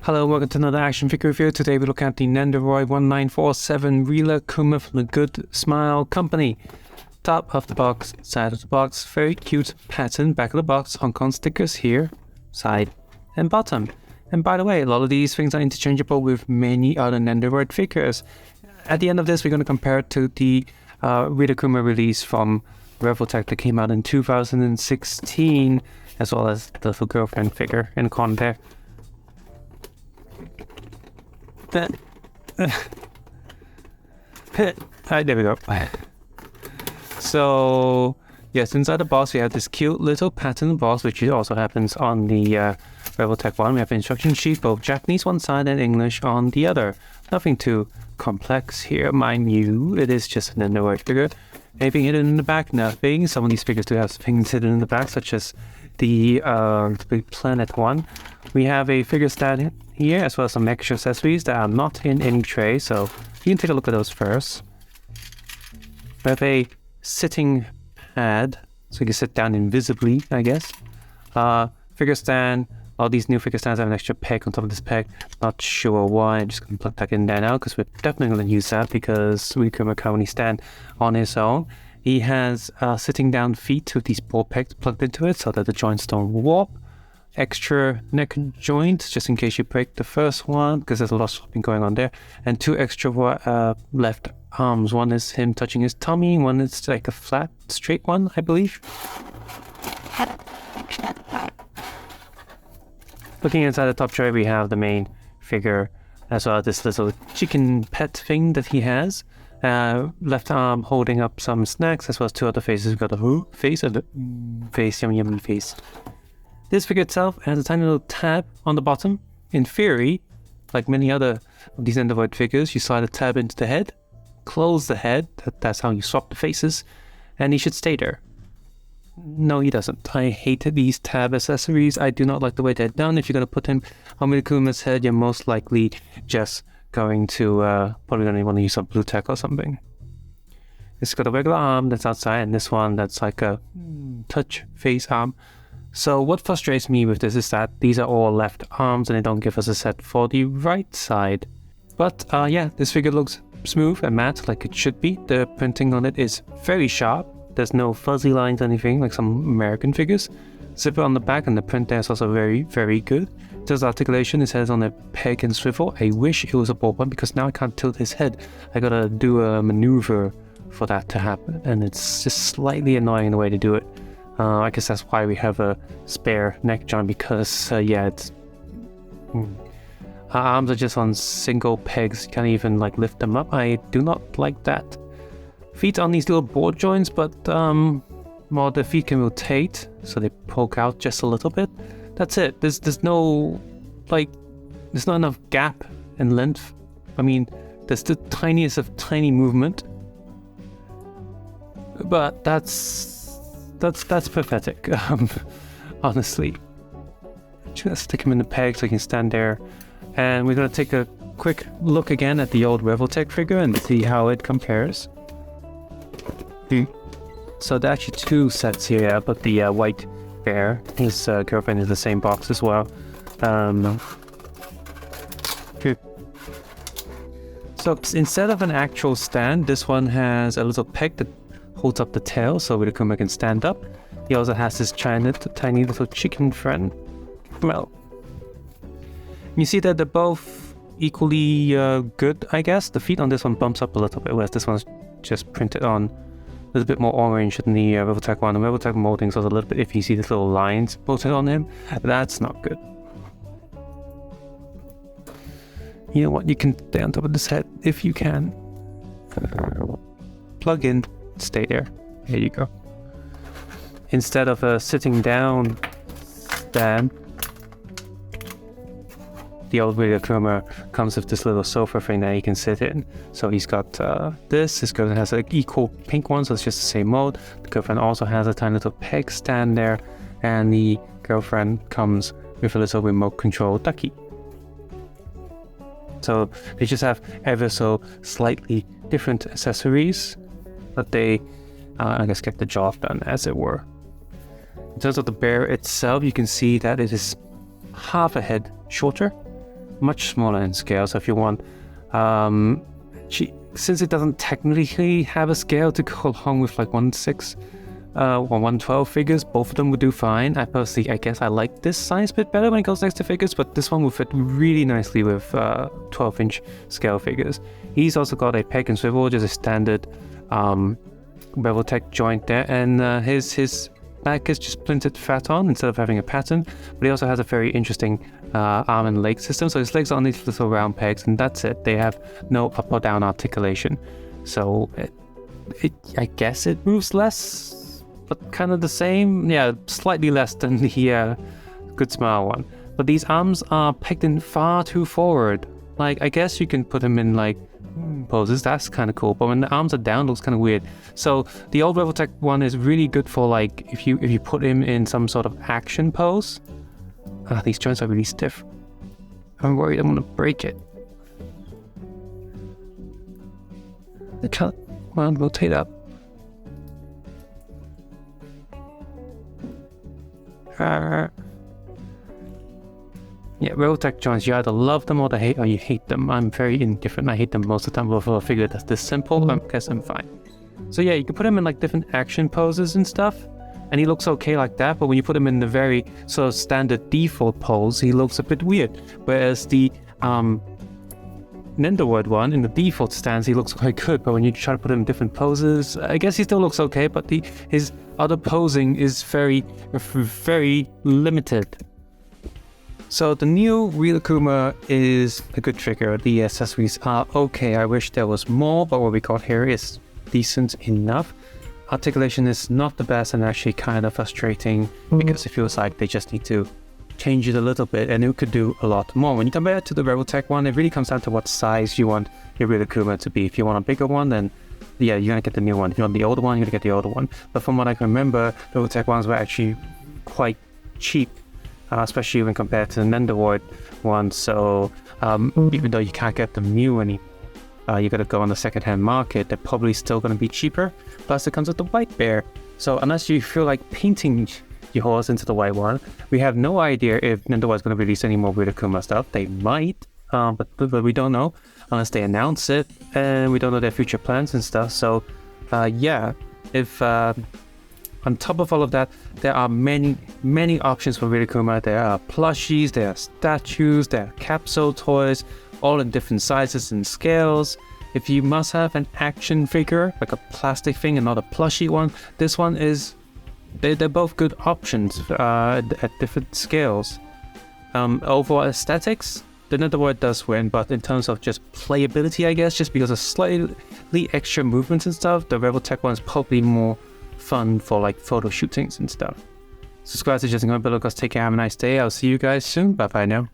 Hello, welcome to another action figure review. Today we look at the Nendoroid 1947 Rilakkuma from the Good Smile Company. Top of the box, side of the box, very cute pattern. Back of the box, Hong Kong stickers here, side and bottom. And by the way, a lot of these things are interchangeable with many other Nendoroid figures. At the end of this, we're going to compare it to the Rilakkuma release from Revoltech that came out in 2016, as well as the little girlfriend figure in the corner there. There we go. So yes, inside the box we have this cute little pattern box, which also happens on the Revoltech one. We have an instruction sheet, both Japanese one side and English on the other. Nothing too complex here, mind you. It is just a Nendoroid figure. Anything hidden in the back? Nothing. Some of these figures do have things hidden in the back, such as the Big Planet one. We have a figure stand here, as well as some extra accessories that are not in any tray, so you can take a look at those first. We have a sitting pad, so you can sit down invisibly, I guess. Figure stand. All these new figure stands have an extra peg on top of this peg. Not sure why. I'm just going to plug that in there now, because we're definitely going to use that, because Rilakkuma can only stand on his own. He has sitting down feet with these ball pegs plugged into it so that the joints don't warp. Extra neck joints, just in case you break the first one, because there's a lot of swapping going on there. And two extra left arms. One is him touching his tummy, one is like a flat, straight one, I believe. Looking inside the top tray, we have the main figure, as well as this little chicken pet thing that he has. Left arm holding up some snacks, as well as two other faces. We've got a face and a face, yummy face. This figure itself has a tiny little tab on the bottom. In theory, like many other of these Nendoroid figures, you slide a tab into the head, close the head, that's how you swap the faces, and he should stay there. No, he doesn't. I hate these tab accessories. I do not like the way they're done. If you're going to put him on Rilakuma's head, you're most likely just going to, probably going to want to use some blue tack or something. It's got a regular arm that's outside, and this one that's like a touch face arm. So what frustrates me with this is that these are all left arms and they don't give us a set for the right side. But yeah, this figure looks smooth and matte like it should be. The printing on it is very sharp. There's no fuzzy lines or anything like some American figures. Zipper on the back, and the print there is also very, very good. There's articulation. His head is on a peg and swivel. I wish it was a ball point, because now I can't tilt his head. I gotta do a maneuver for that to happen, and it's just slightly annoying the way to do it. I guess that's why we have a spare neck joint, because yeah, it's our arms are just on single pegs. You can't even like lift them up. I do not like that. Feet on these little board joints, but well, the feet can rotate, so they poke out just a little bit. That's it. There's no there's not enough gap in length. I mean, there's the tiniest of tiny movement, but that's pathetic. Honestly, just stick him in the peg so he can stand there, and we're gonna take a quick look again at the old Revoltech figure and see how it compares. So there are actually two sets here, but the white bear, his girlfriend, is the same box as well. So instead of an actual stand, this one has a little peg that holds up the tail so Rilakkuma can stand up. He also has this tiny little chicken friend. Well, you see that they're both equally good, I guess. The feet on this one bumps up a little bit, whereas this one's just printed on a little bit more orange than the Revoltech one. The Revoltech molding is a little bit iffy. You see these little lines bolted on him. That's not good. You know what? You can stay on top of this head if you can. Plug in, stay there. There you go. Instead of a sitting down stand, the old Rilakkuma comes with this little sofa thing that he can sit in. So he's got this. His girlfriend has an equal pink one, so it's just the same mold. The girlfriend also has a tiny little peg stand there, and the girlfriend comes with a little remote control ducky. So they just have ever so slightly different accessories, but they, I guess, get the job done, as it were. In terms of the bear itself, you can see that it is half a head shorter. much smaller in scale. So if you want, since it doesn't technically have a scale to go along with like 1/6 or 1/12 figures, both of them would do fine. I guess I like this size bit better when it goes next to figures, but this one will fit really nicely with 12-inch scale figures. He's also got a peg and swivel, just a standard Revoltech joint there, and his back is just printed fat on instead of having a pattern, but he also has a very interesting arm and leg system. So his legs are on these little round pegs, and that's it. They have no up or down articulation. So I guess it moves less, but kind of the same. Yeah, slightly less than the Good Smile one. But these arms are pegged in far too forward. Like, I guess you can put him in like poses, that's kind of cool, but when the arms are down, it looks kind of weird. So the old Revoltech one is really good for like if you put him in some sort of action pose. These joints are really stiff. I'm worried I'm gonna break it. Come on, rotate up. Yeah, Revoltech joints, you either love them or you hate them. I'm very indifferent. I hate them most of the time, but for a figure that's this simple, I guess I'm fine. So yeah, you can put him in like different action poses and stuff, and he looks okay like that, but when you put him in the very sort of standard default pose, he looks a bit weird. Whereas the Nendoroid one, in the default stance, he looks quite good, but when you try to put him in different poses, I guess he still looks okay, but his other posing is very, very limited. So the new Rilakkuma is a good figure. The accessories are okay. I wish there was more, but what we got here is decent enough. Articulation is not the best and actually kind of frustrating because it feels like they just need to change it a little bit, and it could do a lot more. When you compare it to the Revoltech one, it really comes down to what size you want your Rilakkuma to be. If you want a bigger one, then yeah, you're gonna get the new one. If you want the older one, you're gonna get the older one. But from what I can remember, the Revoltech ones were actually quite cheap. Especially when compared to the Nendoroid one. So even though you can't get them new anymore, you gotta go on the second-hand market, they're probably still gonna be cheaper. Plus it comes with the white bear. So unless you feel like painting your horse into the white one, we have no idea if Nendoroid is gonna release any more Rilakkuma stuff. They might, but we don't know unless they announce it, and we don't know their future plans and stuff. So yeah, if on top of all of that, there are many options for Rilakkuma. There are plushies, there are statues, there are capsule toys, all in different sizes and scales. If you must have an action figure, like a plastic thing and not a plushie one, this one is... They're both good options at different scales. Overall aesthetics, the Nendoroid does win, but in terms of just playability, I guess, just because of slightly extra movements and stuff, the Revoltech one is probably more fun for like photo shootings and stuff. Subscribe to Just Going Below, guys. Take care, have a nice day. I'll see you guys soon. Bye bye now.